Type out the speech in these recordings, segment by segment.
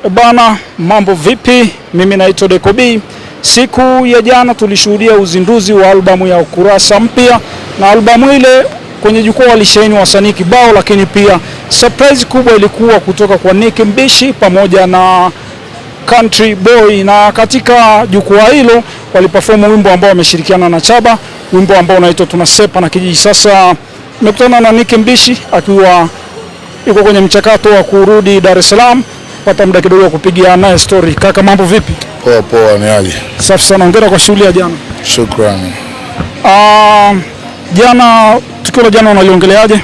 Bana, mambo vipi? Mimi naitwa Deco B. Siku ya jana tulishuhudia uzinduzi wa albamu ya Ukurasa Mpya, na albamu ile kwenye jukwaa walisheheni wasanii kibao, lakini pia surprise kubwa ilikuwa kutoka kwa Nick Mbishi pamoja na Country Boy, na katika jukwaa hilo waliperform wimbo ambao wameshirikiana na Chaba, wimbo ambao unaitwa Tunasepa na Kijiji. Sasa nimekutana na Nick Mbishi akiwa yuko kwenye mchakato wa kurudi Dar es Salaam, pata muda kidogo wa kupigia naye story. Kaka, mambo vipi? Poa poa, ni aje? Safi sana, hongera kwa shughuli ya jana. Shukrani. Jana tukio la jana unaliongeleaje?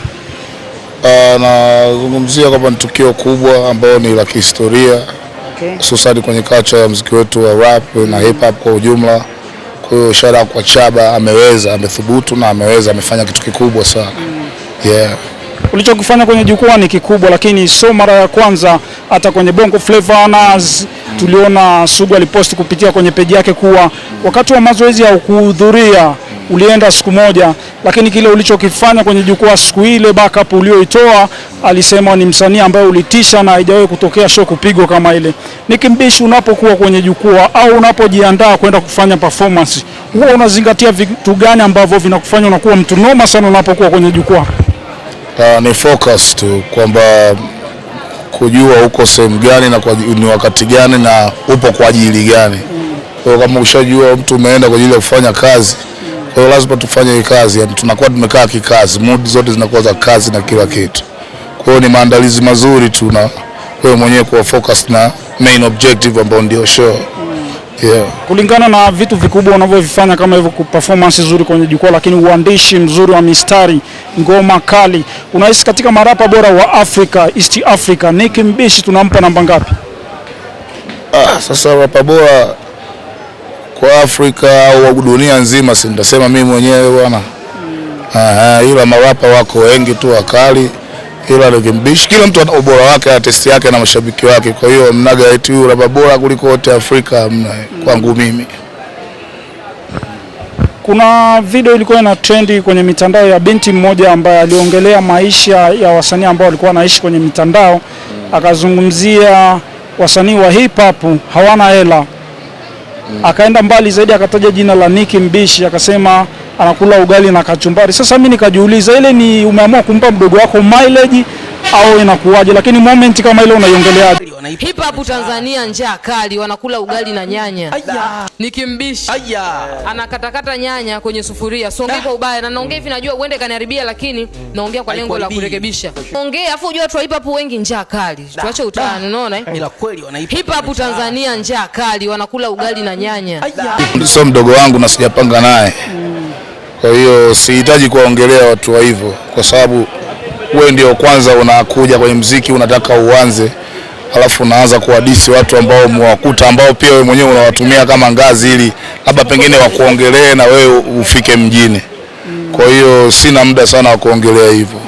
Nazungumzia kwamba ni tukio kubwa ambao ni la kihistoria, hususan kwenye culture ya muziki wetu wa rap na hip hop kwa ujumla. Kwa hiyo ishara kwa Chaba, amethubutu na amefanya kitu kikubwa sana. Yeah. Ulichokifanya kwenye jukwaa ni kikubwa, lakini sio mara ya kwanza. Hata kwenye Bongo Flava Nas tuliona Sugu aliposti kupitia kwenye peji yake kuwa wakati wa mazoezi ya kuhudhuria ulienda siku moja, lakini kile ulichokifanya kwenye jukwaa siku ile, backup ulioitoa, alisema ni msanii ambaye ulitisha na haijawahi kutokea show kupigwa kama ile. Nick Mbishi, unapokuwa kwenye jukwaa au unapojiandaa kwenda kufanya performance, huwa unazingatia vitu gani ambavyo vinakufanya unakuwa mtu noma sana unapokuwa kwenye jukwaa? Ni focus tu, kwamba kujua uko sehemu gani na ni wakati gani na upo kwa ajili gani. Kwa hiyo kama ushajua mtu umeenda kwa ajili ya kufanya kazi, kwa hiyo lazima tufanye hii kazi, yani tunakuwa tumekaa kikazi, mood zote zinakuwa za kazi na kila kitu. Kwa hiyo ni maandalizi mazuri tu na wewe mwenyewe kuwa focus na main objective ambao ndio show. Yeah. Kulingana na vitu vikubwa unavyovifanya kama hivyo, performance nzuri kwenye jukwaa, lakini uandishi mzuri wa mistari, ngoma kali, unahisi katika marapa bora wa Afrika, East Africa, Nick Mbishi tunampa namba ngapi? Sasa rapa bora kwa Afrika au dunia nzima, si nitasema mimi mwenyewe bwana. Ila marapa wako wengi tu wakali, ila Nick Mbishi kila mtu ana ubora wake, ana testi yake na mashabiki wake. Kwa hiyo mnaga eti yule rapa bora kuliko wote Afrika, kwangu mimi. Kuna video ilikuwa ina trendi kwenye mitandao ya binti mmoja ambaye aliongelea maisha ya wasanii ambao walikuwa wanaishi kwenye mitandao, akazungumzia wasanii wa hip hop hawana hela. Akaenda mbali zaidi, akataja jina la Nick Mbishi, akasema anakula ugali na kachumbari. Sasa mimi nikajiuliza, ile ni umeamua kumpa mdogo wako mileage au inakuwaje? Lakini moment kama ile unaiongeleaje? Hip hop Tanzania njaa kali, wanakula ugali na nyanya. Nick Mbishi anakatakata nyanya kwenye sufuria. Siongei kwa ubaya, na naongea hivi najua uende kaniharibia, lakini naongea kwa lengo la kurekebisha. Ongea afu unajua watu wa hip hop wengi njaa kali. Tuache utani, unaona ila kweli hip hop Tanzania njaa kali, wanakula ugali na nyanya. Sio mdogo wangu na sijapanga naye. Kwa hiyo sihitaji kuongelea watu wa hivyo, kwa sababu wewe ndio kwanza unakuja kwenye muziki, unataka uanze, alafu unaanza kuhadisi watu ambao mwakuta, ambao pia wewe mwenyewe unawatumia kama ngazi ili labda pengine wakuongelee na wewe ufike mjini. Kwa hiyo sina muda sana wa kuongelea hivyo.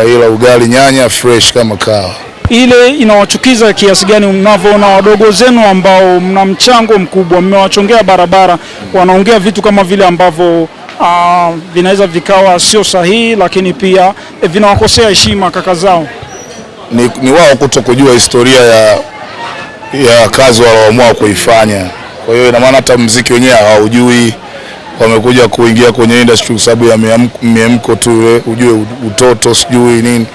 Ila ugali nyanya fresh kama kawa. Ile inawachukiza kiasi gani mnavyoona wadogo zenu ambao mna mchango mkubwa, mmewachongea barabara, wanaongea vitu kama vile ambavyo vinaweza vikawa sio sahihi, lakini pia vinawakosea heshima kaka zao? Ni wao kutokujua historia ya kazi walioamua kuifanya. Kwa hiyo ina maana hata muziki wenyewe hawaujui, wamekuja kuingia kwenye industry kwa sababu ya miemko tu ile, ujue utoto sijui nini.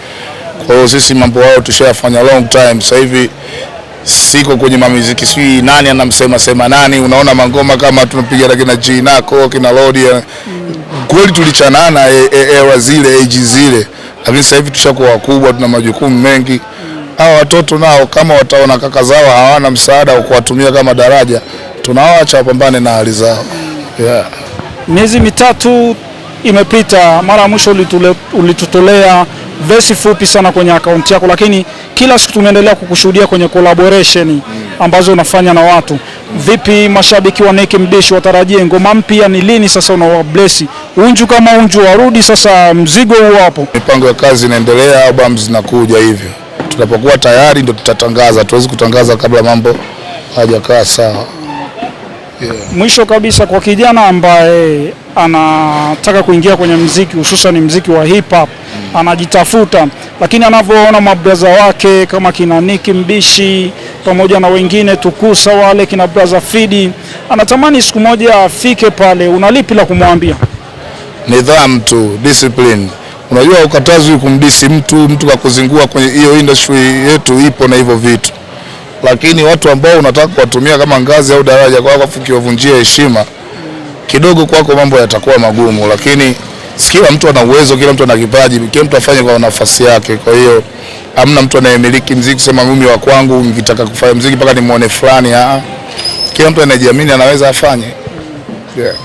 Kwa hiyo sisi mambo yao tushafanya long time. Sasa hivi siko kwenye muziki, sijui nani anamsema nani, unaona mangoma kama tunapiga na kina Jinako kina Lodi. Kweli tulichanana era zile, age zile, lakini sasa hivi tushakuwa wakubwa, tuna majukumu mengi. Hao watoto nao kama wataona kaka zao hawana msaada wa kuwatumia kama daraja, tunawaacha wapambane na hali zao. Yeah. Miezi mitatu imepita, mara ya mwisho ulitutolea verse fupi sana kwenye akaunti yako, lakini kila siku tumeendelea kukushuhudia kwenye collaboration ambazo unafanya na watu. Vipi mashabiki wa Nick Mbishi watarajie ngoma mpya ni lini sasa unawabless? Unju kama unju warudi sasa, mzigo huo hapo. Mipango ya kazi inaendelea, albums zinakuja hivyo. Tunapokuwa tayari ndio tutatangaza, tuwezi kutangaza kabla mambo hajakaa sawa. Yeah. Mwisho kabisa, kwa kijana ambaye anataka kuingia kwenye muziki, hususan muziki wa hip hop, anajitafuta, lakini anavyoona mabraza wake kama kina Nick Mbishi, pamoja na wengine Tukusa wale kina brother Fidi, anatamani siku moja afike pale. Unalipi la kumwambia? Nidhamu tu, discipline. Unajua ukatazwi kumdisi mtu kakuzingua kwenye hiyo industry yetu, ipo na hivyo vitu, lakini watu ambao unataka kuwatumia kama ngazi au daraja kwako afu kiwavunjia heshima kidogo, kwako mambo yatakuwa magumu. Lakini kila mtu ana uwezo, kila mtu ana kipaji, kila mtu afanye kwa nafasi yake. Kwa hiyo hamna mtu anayemiliki muziki kusema mimi wa kwangu, nikitaka kufanya muziki mpaka nimuone fulani. Kila mtu anajiamini anaweza afanye. Yeah.